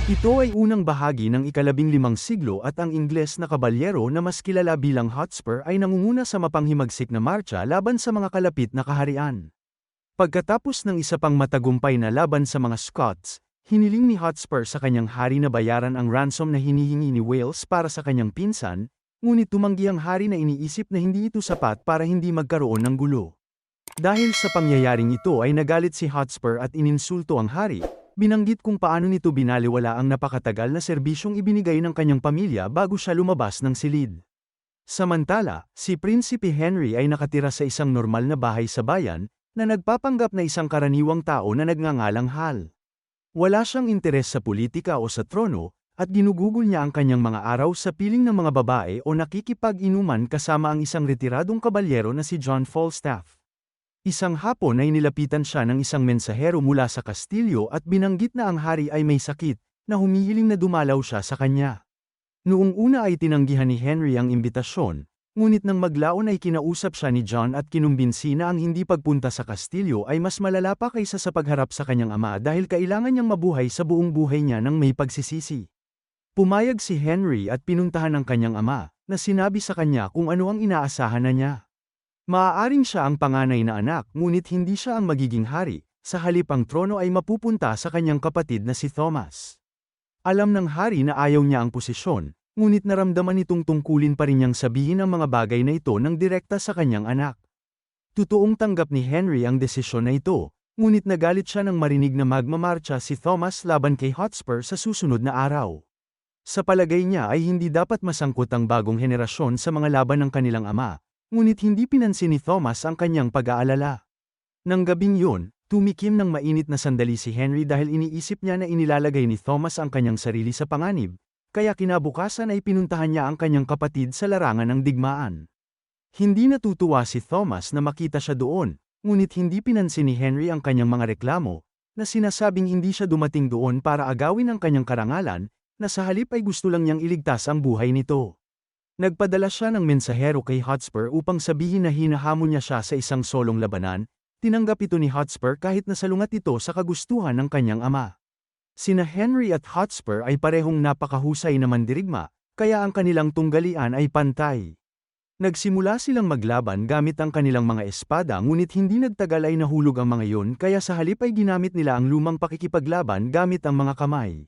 Ito ay unang bahagi ng ika-15 siglo at ang Ingles na kabalyero na mas kilala bilang Hotspur ay nangunguna sa mapanghimagsik na marcha laban sa mga kalapit na kaharian. Pagkatapos ng isa pang matagumpay na laban sa mga Scots, hiniling ni Hotspur sa kanyang hari na bayaran ang ransom na hinihingi ni Wales para sa kanyang pinsan, ngunit tumanggi ang hari na iniisip na hindi ito sapat para hindi magkaroon ng gulo. Dahil sa pangyayaring ito ay nagalit si Hotspur at ininsulto ang hari, binanggit kung paano nito binaliwala ang napakatagal na serbisyong ibinigay ng kanyang pamilya bago siya lumabas ng silid. Samantala, si Prinsipe Henry ay nakatira sa isang normal na bahay sa bayan, na nagpapanggap na isang karaniwang tao na nagngangalang Hal. Wala siyang interes sa politika o sa trono, at ginugugol niya ang kanyang mga araw sa piling ng mga babae o nakikipag-inuman kasama ang isang retiradong kabalyero na si John Falstaff. Isang hapon ay nilapitan siya ng isang mensahero mula sa kastilyo at binanggit na ang hari ay may sakit, na humihiling na dumalaw siya sa kanya. Noong una ay tinanggihan ni Henry ang imbitasyon, ngunit nang maglaon ay kinausap siya ni John at kinumbinsi na ang hindi pagpunta sa kastilyo ay mas malala pa kaysa sa pagharap sa kanyang ama dahil kailangan niyang mabuhay sa buong buhay niya ng may pagsisisi. Pumayag si Henry at pinuntahan ang kanyang ama, na sinabi sa kanya kung ano ang inaasahan na niya. Maaaring siya ang panganay na anak ngunit hindi siya ang magiging hari, sa halip ang trono ay mapupunta sa kanyang kapatid na si Thomas. Alam ng hari na ayaw niya ang posisyon, ngunit naramdaman nitong tungkulin pa rin niyang sabihin ang mga bagay na ito ng direkta sa kanyang anak. Totoong tanggap ni Henry ang desisyon na ito, ngunit nagalit siya nang marinig na magmamarcha si Thomas laban kay Hotspur sa susunod na araw. Sa palagay niya ay hindi dapat masangkot ang bagong henerasyon sa mga laban ng kanilang ama, ngunit hindi pinansin ni Thomas ang kanyang pag-aalala. Nang gabing yun, tumikim ng mainit na sandali si Henry dahil iniisip niya na inilalagay ni Thomas ang kanyang sarili sa panganib, kaya kinabukasan ay pinuntahan niya ang kanyang kapatid sa larangan ng digmaan. Hindi natutuwa si Thomas na makita siya doon, ngunit hindi pinansin ni Henry ang kanyang mga reklamo, na sinasabing hindi siya dumating doon para agawin ang kanyang karangalan, na sa halip ay gusto lang niyang iligtas ang buhay nito. Nagpadala siya ng mensahero kay Hotspur upang sabihin na hinahamon niya siya sa isang solong labanan, tinanggap ito ni Hotspur kahit nasalungat ito sa kagustuhan ng kanyang ama. Sina Henry at Hotspur ay parehong napakahusay na mandirigma, kaya ang kanilang tunggalian ay pantay. Nagsimula silang maglaban gamit ang kanilang mga espada ngunit hindi nagtagal ay nahulog ang mga iyon kaya sa halip ay ginamit nila ang lumang pakikipaglaban gamit ang mga kamay.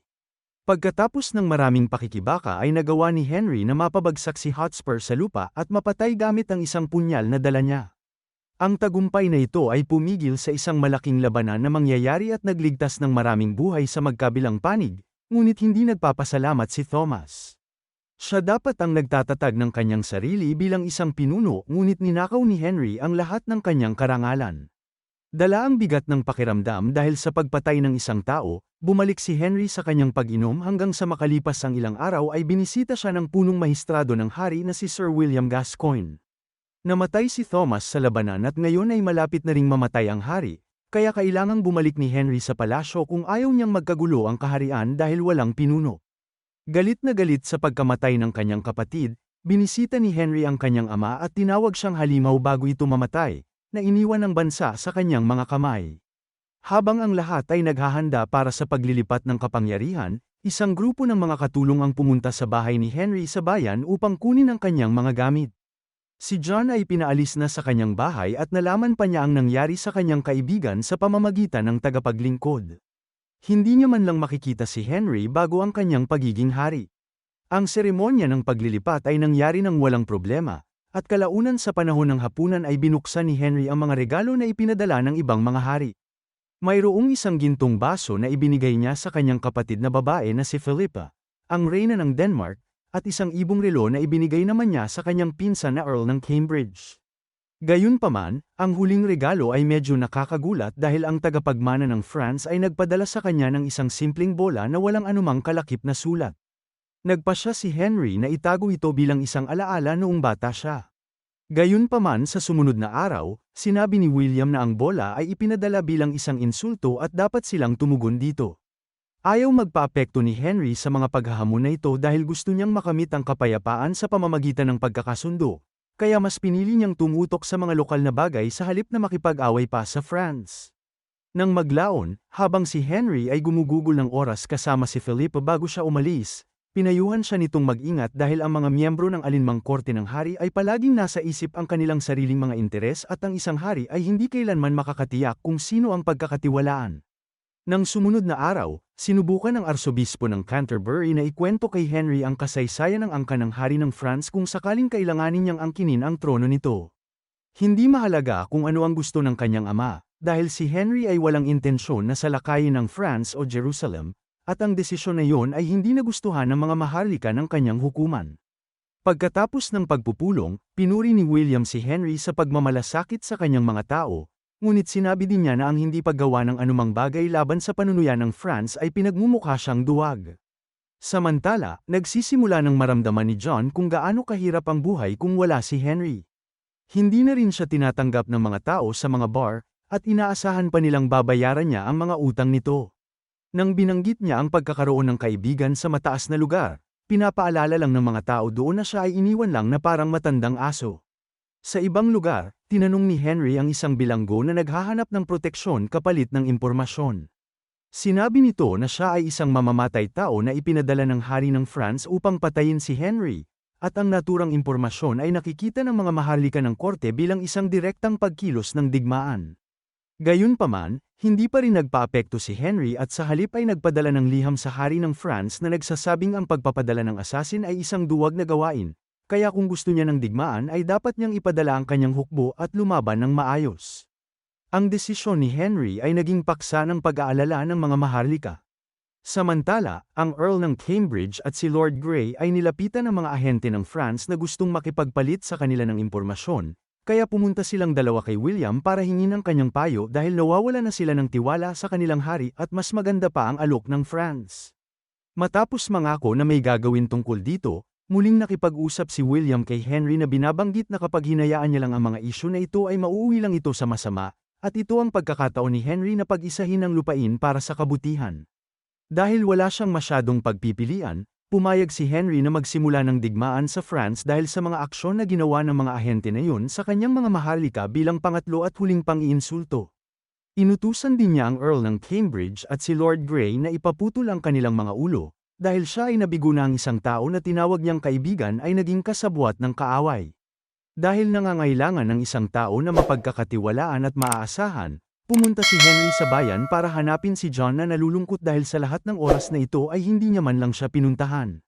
Pagkatapos ng maraming pakikibaka ay nagawa ni Henry na mapabagsak si Hotspur sa lupa at mapatay gamit ang isang punyal na dala niya. Ang tagumpay na ito ay pumigil sa isang malaking labanan na mangyayari at nagligtas ng maraming buhay sa magkabilang panig, ngunit hindi nagpapasalamat si Thomas. Siya dapat ang nagtatatag ng kanyang sarili bilang isang pinuno ngunit ninakaw ni Henry ang lahat ng kanyang karangalan. Dala ang bigat ng pakiramdam dahil sa pagpatay ng isang tao, bumalik si Henry sa kanyang pag-inom hanggang sa makalipas ang ilang araw ay binisita siya ng punong mahistrado ng hari na si Sir William Gascoigne. Namatay si Thomas sa labanan at ngayon ay malapit na ring mamatay ang hari, kaya kailangang bumalik ni Henry sa palasyo kung ayaw niyang magkagulo ang kaharian dahil walang pinuno. Galit na galit sa pagkamatay ng kanyang kapatid, binisita ni Henry ang kanyang ama at tinawag siyang halimaw bago ito mamatay, na iniwan ang bansa sa kanyang mga kamay. Habang ang lahat ay naghahanda para sa paglilipat ng kapangyarihan, isang grupo ng mga katulong ang pumunta sa bahay ni Henry sa bayan upang kunin ang kanyang mga gamit. Si John ay pinaalis na sa kanyang bahay at nalaman pa niya ang nangyari sa kanyang kaibigan sa pamamagitan ng tagapaglingkod. Hindi niya man lang makikita si Henry bago ang kanyang pagiging hari. Ang seremonya ng paglilipat ay nangyari ng walang problema, at kalaunan sa panahon ng hapunan ay binuksan ni Henry ang mga regalo na ipinadala ng ibang mga hari. Mayroong isang gintong baso na ibinigay niya sa kanyang kapatid na babae na si Philippa, ang reyna ng Denmark, at isang ibong relo na ibinigay naman niya sa kanyang pinsan na Earl ng Cambridge. Gayunpaman, ang huling regalo ay medyo nakakagulat dahil ang tagapagmana ng France ay nagpadala sa kanya ng isang simpleng bola na walang anumang kalakip na sulat. Nagpasya si Henry na itago ito bilang isang alaala noong bata siya. Gayunpaman sa sumunod na araw, sinabi ni William na ang bola ay ipinadala bilang isang insulto at dapat silang tumugon dito. Ayaw magpaapekto ni Henry sa mga paghahamon na ito dahil gusto niyang makamit ang kapayapaan sa pamamagitan ng pagkakasundo, kaya mas pinili niyang tumutok sa mga lokal na bagay sa halip na makipag-away pa sa France. Nang maglaon, habang si Henry ay gumugugol ng oras kasama si Felipe bago siya umalis, pinayuhan siya nitong mag-ingat dahil ang mga miyembro ng alinmang korte ng hari ay palaging nasa isip ang kanilang sariling mga interes at ang isang hari ay hindi kailanman makakatiyak kung sino ang pagkakatiwalaan. Nang sumunod na araw, sinubukan ng Arsobispo ng Canterbury na ikwento kay Henry ang kasaysayan ng angkan ng hari ng France kung sakaling kailanganin niyang angkinin ang trono nito. Hindi mahalaga kung ano ang gusto ng kanyang ama, dahil si Henry ay walang intensyon na salakayin ng France o Jerusalem, at ang desisyon na iyon ay hindi nagustuhan ng mga maharlika ng kanyang hukuman. Pagkatapos ng pagpupulong, pinuri ni William si Henry sa pagmamalasakit sa kanyang mga tao, ngunit sinabi din niya na ang hindi paggawa ng anumang bagay laban sa panunuyan ng France ay pinagmumukha siyang duwag. Samantala, nagsisimula ng maramdaman ni John kung gaano kahirap ang buhay kung wala si Henry. Hindi na rin siya tinatanggap ng mga tao sa mga bar, at inaasahan pa nilang babayaran niya ang mga utang nito. Nang binanggit niya ang pagkakaroon ng kaibigan sa mataas na lugar, pinapaalala lang ng mga tao doon na siya ay iniwan lang na parang matandang aso. Sa ibang lugar, tinanong ni Henry ang isang bilanggo na naghahanap ng proteksyon kapalit ng impormasyon. Sinabi nito na siya ay isang mamamatay tao na ipinadala ng hari ng France upang patayin si Henry, at ang naturang impormasyon ay nakikita ng mga maharlika ng korte bilang isang direktang pagkilos ng digmaan. Gayunpaman, hindi pa rin nagpaapekto si Henry at sa halip ay nagpadala ng liham sa hari ng France na nagsasabing ang pagpapadala ng asasin ay isang duwag na gawain, kaya kung gusto niya ng digmaan ay dapat niyang ipadala ang kanyang hukbo at lumaban ng maayos. Ang desisyon ni Henry ay naging paksa ng pag-aalala ng mga maharlika. Samantala, ang Earl ng Cambridge at si Lord Grey ay nilapitan ng mga ahente ng France na gustong makipagpalit sa kanila ng impormasyon, kaya pumunta silang dalawa kay William para hingin ang kanyang payo dahil nawawala na sila ng tiwala sa kanilang hari at mas maganda pa ang alok ng France. Matapos mangako na may gagawin tungkol dito, muling nakipag-usap si William kay Henry na binabanggit na kapag hinayaan niya lang ang mga isyu na ito ay mauuwi lang ito sa masama, at ito ang pagkakataon ni Henry na pag-isahin ang lupain para sa kabutihan. Dahil wala siyang masyadong pagpipilian, pumayag si Henry na magsimula ng digmaan sa France dahil sa mga aksyon na ginawa ng mga ahente na yun sa kanyang mga maharlika bilang pangatlo at huling pang-iinsulto. Inutusan din niya ang Earl ng Cambridge at si Lord Grey na ipaputol ang kanilang mga ulo, dahil siya ay nabigo na ang isang tao na tinawag niyang kaibigan ay naging kasabwat ng kaaway. Dahil nangangailangan ng isang tao na mapagkakatiwalaan at maaasahan, pumunta si Henry sa bayan para hanapin si John na nalulungkot dahil sa lahat ng oras na ito ay hindi niya man lang siya pinuntahan.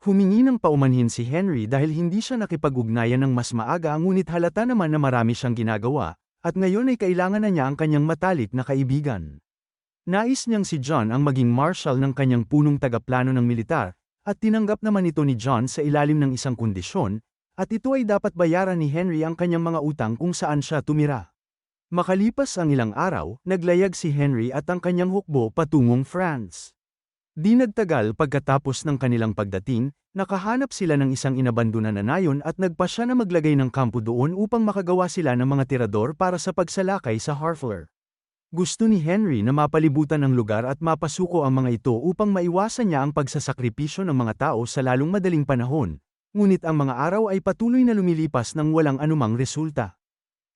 Humingi ng paumanhin si Henry dahil hindi siya nakipag-ugnayan ng mas maaga ngunit halata naman na marami siyang ginagawa, at ngayon ay kailangan na niya ang kanyang matalik na kaibigan. Nais niyang si John ang maging marshal ng kanyang punong tagaplano ng militar, at tinanggap naman ito ni John sa ilalim ng isang kondisyon, at ito ay dapat bayaran ni Henry ang kanyang mga utang kung saan siya tumira. Makalipas ang ilang araw, naglayag si Henry at ang kanyang hukbo patungong France. Di nagtagal pagkatapos ng kanilang pagdating, nakahanap sila ng isang inabandonan na nayon at nagpa siya na maglagay ng kampo doon upang makagawa sila ng mga tirador para sa pagsalakay sa Harfleur. Gusto ni Henry na mapalibutan ang lugar at mapasuko ang mga ito upang maiwasan niya ang pagsasakripisyo ng mga tao sa lalong madaling panahon, ngunit ang mga araw ay patuloy na lumilipas ng walang anumang resulta.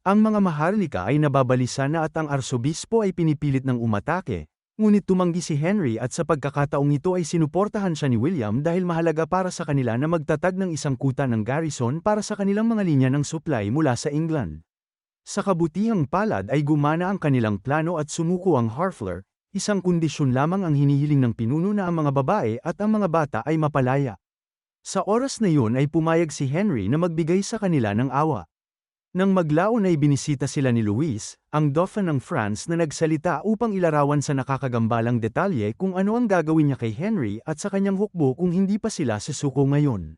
Ang mga maharlika ay nababalisa na at ang arsobispo ay pinipilit ng umatake, ngunit tumanggi si Henry at sa pagkakataong ito ay sinuportahan siya ni William dahil mahalaga para sa kanila na magtatag ng isang kuta ng garrison para sa kanilang mga linya ng supply mula sa England. Sa kabutihang palad ay gumana ang kanilang plano at sumuko ang Harfleur, isang kondisyon lamang ang hinihiling ng pinuno na ang mga babae at ang mga bata ay mapalaya. Sa oras na yun ay pumayag si Henry na magbigay sa kanila ng awa. Nang maglaon ay binisita sila ni Louis, ang Dauphin ng France na nagsalita upang ilarawan sa nakakagambalang detalye kung ano ang gagawin niya kay Henry at sa kanyang hukbo kung hindi pa sila susuko ngayon.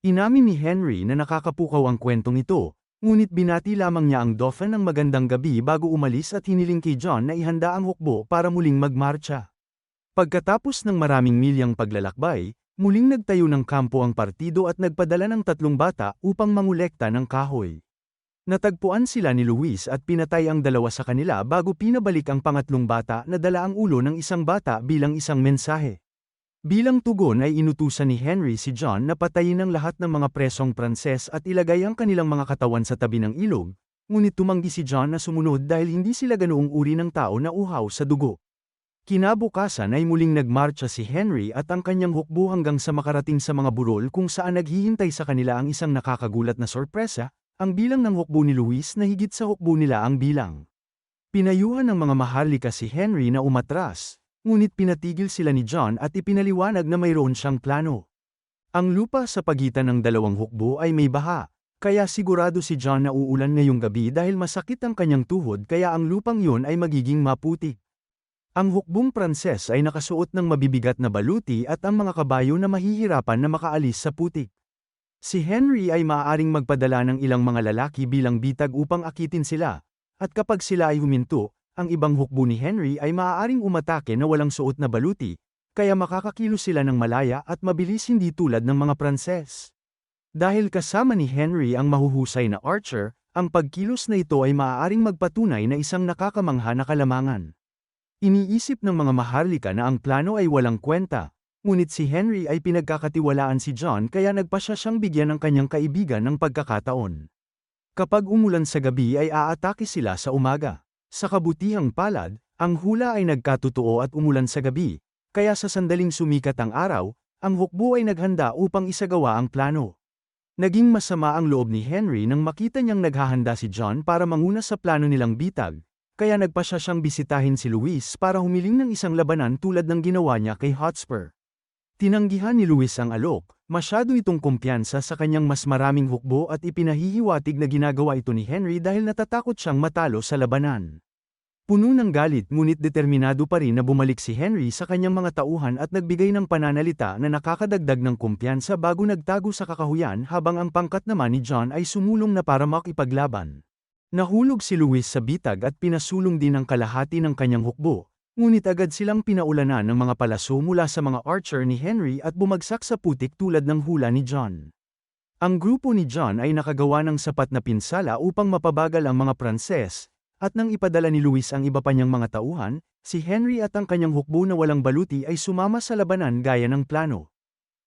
Inamin ni Henry na nakakapukaw ang kwentong ito, ngunit binati lamang niya ang Dauphin ng magandang gabi bago umalis at hiniling kay John na ihanda ang hukbo para muling magmarcha. Pagkatapos ng maraming milyang paglalakbay, muling nagtayo ng kampo ang partido at nagpadala ng 3 bata upang mangolekta ng kahoy. Natagpuan sila ni Louis at pinatay ang 2 sa kanila bago pinabalik ang pangatlong bata na dala ang ulo ng isang bata bilang isang mensahe. Bilang tugon ay inutusan ni Henry si John na patayin ang lahat ng mga presong Pranses at ilagay ang kanilang mga katawan sa tabi ng ilog, ngunit tumanggi si John na sumunod dahil hindi sila ganoong uri ng tao na uhaw sa dugo. Kinabukasan ay muling nagmarcha si Henry at ang kanyang hukbo hanggang sa makarating sa mga burol kung saan naghihintay sa kanila ang isang nakakagulat na sorpresa, ang bilang ng hukbo ni Luis na higit sa hukbo nila ang bilang. Pinayuhan ng mga maharlika si Henry na umatras, ngunit pinatigil sila ni John at ipinaliwanag na mayroon siyang plano. Ang lupa sa pagitan ng dalawang hukbo ay may baha, kaya sigurado si John na uulan ngayong gabi dahil masakit ang kanyang tuhod kaya ang lupang yun ay magiging maputik. Ang hukbong Pranses ay nakasuot ng mabibigat na baluti at ang mga kabayo na mahihirapan na makaalis sa putik. Si Henry ay maaaring magpadala ng ilang mga lalaki bilang bitag upang akitin sila, at kapag sila ay huminto, ang ibang hukbo ni Henry ay maaaring umatake na walang suot na baluti, kaya makakakilos sila ng malaya at mabilis hindi tulad ng mga Pranses. Dahil kasama ni Henry ang mahuhusay na archer, ang pagkilos na ito ay maaaring magpatunay na isang nakakamangha na kalamangan. Iniisip ng mga maharlika na ang plano ay walang kwenta, ngunit si Henry ay pinagkakatiwalaan si John kaya nagpasya siyang bigyan ng kanyang kaibigan ng pagkakataon. Kapag umulan sa gabi ay aatake sila sa umaga. Sa kabutihang palad, ang hula ay nagkatotoo at umulan sa gabi, kaya sa sandaling sumikat ang araw, ang hukbo ay naghanda upang isagawa ang plano. Naging masama ang loob ni Henry nang makita niyang naghahanda si John para manguna sa plano nilang bitag, kaya nagpasya siyang bisitahin si Luis para humiling ng isang labanan tulad ng ginawa niya kay Hotspur. Tinanggihan ni Luis ang alok, masyado itong kumpiyansa sa kanyang mas maraming hukbo at ipinahihiwatig na ginagawa ito ni Henry dahil natatakot siyang matalo sa labanan. Puno ng galit ngunit determinado pa rin na bumalik si Henry sa kanyang mga tauhan at nagbigay ng pananalita na nakakadagdag ng kumpiyansa bago nagtago sa kakahuyan habang ang pangkat naman ni John ay sumulong na para makipaglaban. Nahulog si Luis sa bitag at pinasulong din ang kalahati ng kanyang hukbo, ngunit agad silang pinaulanan ng mga palaso mula sa mga archer ni Henry at bumagsak sa putik tulad ng hula ni John. Ang grupo ni John ay nakagawa ng sapat na pinsala upang mapabagal ang mga Pranses, at nang ipadala ni Luis ang iba pa niyang mga tauhan, si Henry at ang kanyang hukbo na walang baluti ay sumama sa labanan gaya ng plano.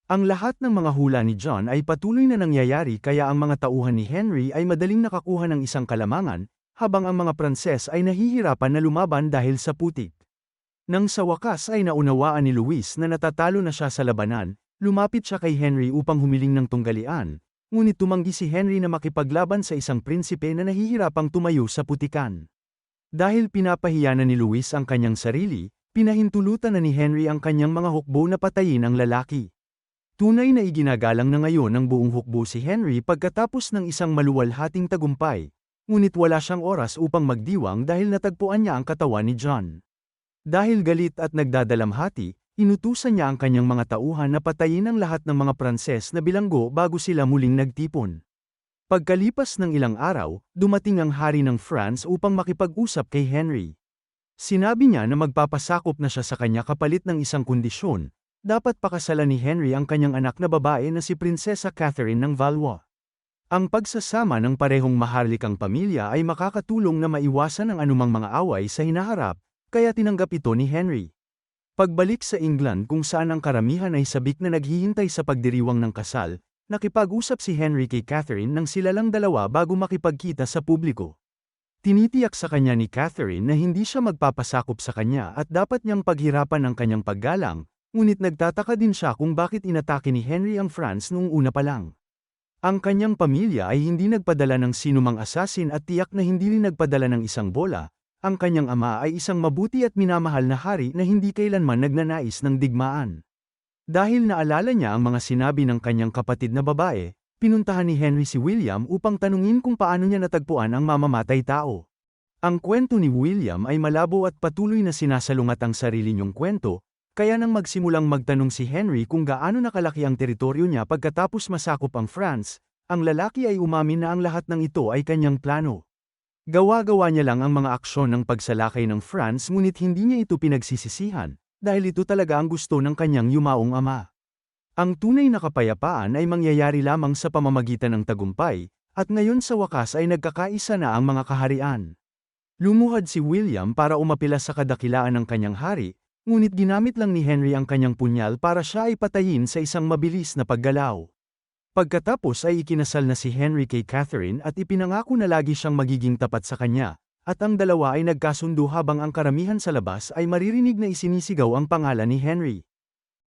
Ang lahat ng mga hula ni John ay patuloy na nangyayari kaya ang mga tauhan ni Henry ay madaling nakakuha ng isang kalamangan, habang ang mga Pranses ay nahihirapan na lumaban dahil sa putik. Nang sa wakas ay naunawaan ni Luis na natatalo na siya sa labanan, lumapit siya kay Henry upang humiling ng tunggalian. Ngunit tumanggi si Henry na makipaglaban sa isang prinsipe na nahihirapang tumayo sa putikan. Dahil pinapahiya na ni Luis ang kanyang sarili, pinahintulutan na ni Henry ang kanyang mga hukbo na patayin ang lalaki. Tunay na iginagalang na ngayon ng buong hukbo si Henry pagkatapos ng isang maluwalhating tagumpay, ngunit wala siyang oras upang magdiwang dahil natagpuan niya ang katawan ni John. Dahil galit at nagdadalamhati, inutusan niya ang kanyang mga tauhan na patayin ang lahat ng mga Pranses na bilanggo bago sila muling nagtipon. Pagkalipas ng ilang araw, dumating ang hari ng France upang makipag-usap kay Henry. Sinabi niya na magpapasakop na siya sa kanya kapalit ng isang kondisyon, dapat pakasalan ni Henry ang kanyang anak na babae na si Prinsesa Catherine ng Valois. Ang pagsasama ng parehong maharlikang pamilya ay makakatulong na maiwasan ang anumang mga away sa hinaharap, kaya tinanggap ito ni Henry. Pagbalik sa England kung saan ang karamihan ay sabik na naghihintay sa pagdiriwang ng kasal, nakipag-usap si Henry kay Catherine nang sila lang dalawa bago makipagkita sa publiko. Tinitiyak sa kanya ni Catherine na hindi siya magpapasakop sa kanya at dapat niyang paghirapan ang kanyang paggalang, ngunit nagtataka din siya kung bakit inatake ni Henry ang France noong una pa lang. Ang kanyang pamilya ay hindi nagpadala ng sinumang asasin at tiyak na hindi rin nagpadala ng isang bola. Ang kanyang ama ay isang mabuti at minamahal na hari na hindi kailanman nagnanais ng digmaan. Dahil naalala niya ang mga sinabi ng kanyang kapatid na babae, pinuntahan ni Henry si William upang tanungin kung paano niya natagpuan ang mamamatay tao. Ang kwento ni William ay malabo at patuloy na sinasalungat ang sarili niyong kwento, kaya nang magsimulang magtanong si Henry kung gaano nakalaki ang teritoryo niya pagkatapos masakop ang France, ang lalaki ay umamin na ang lahat ng ito ay kanyang plano. Gawa-gawa niya lang ang mga aksyon ng pagsalakay ng France ngunit hindi niya ito pinagsisisihan, dahil ito talaga ang gusto ng kanyang yumaong ama. Ang tunay na kapayapaan ay mangyayari lamang sa pamamagitan ng tagumpay, at ngayon sa wakas ay nagkakaisa na ang mga kaharian. Lumuhad si William para umapila sa kadakilaan ng kanyang hari, ngunit ginamit lang ni Henry ang kanyang punyal para siya ay patayin sa isang mabilis na paggalaw. Pagkatapos ay ikinasal na si Henry kay Catherine at ipinangako na lagi siyang magiging tapat sa kanya, at ang dalawa ay nagkasundo habang ang karamihan sa labas ay maririnig na isinisigaw ang pangalan ni Henry.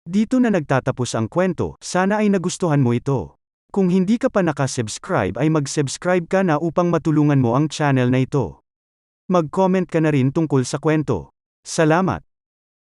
Dito na nagtatapos ang kwento, sana ay nagustuhan mo ito. Kung hindi ka pa nakasubscribe ay mag-subscribe ka na upang matulungan mo ang channel na ito. Mag-comment ka na rin tungkol sa kwento. Salamat!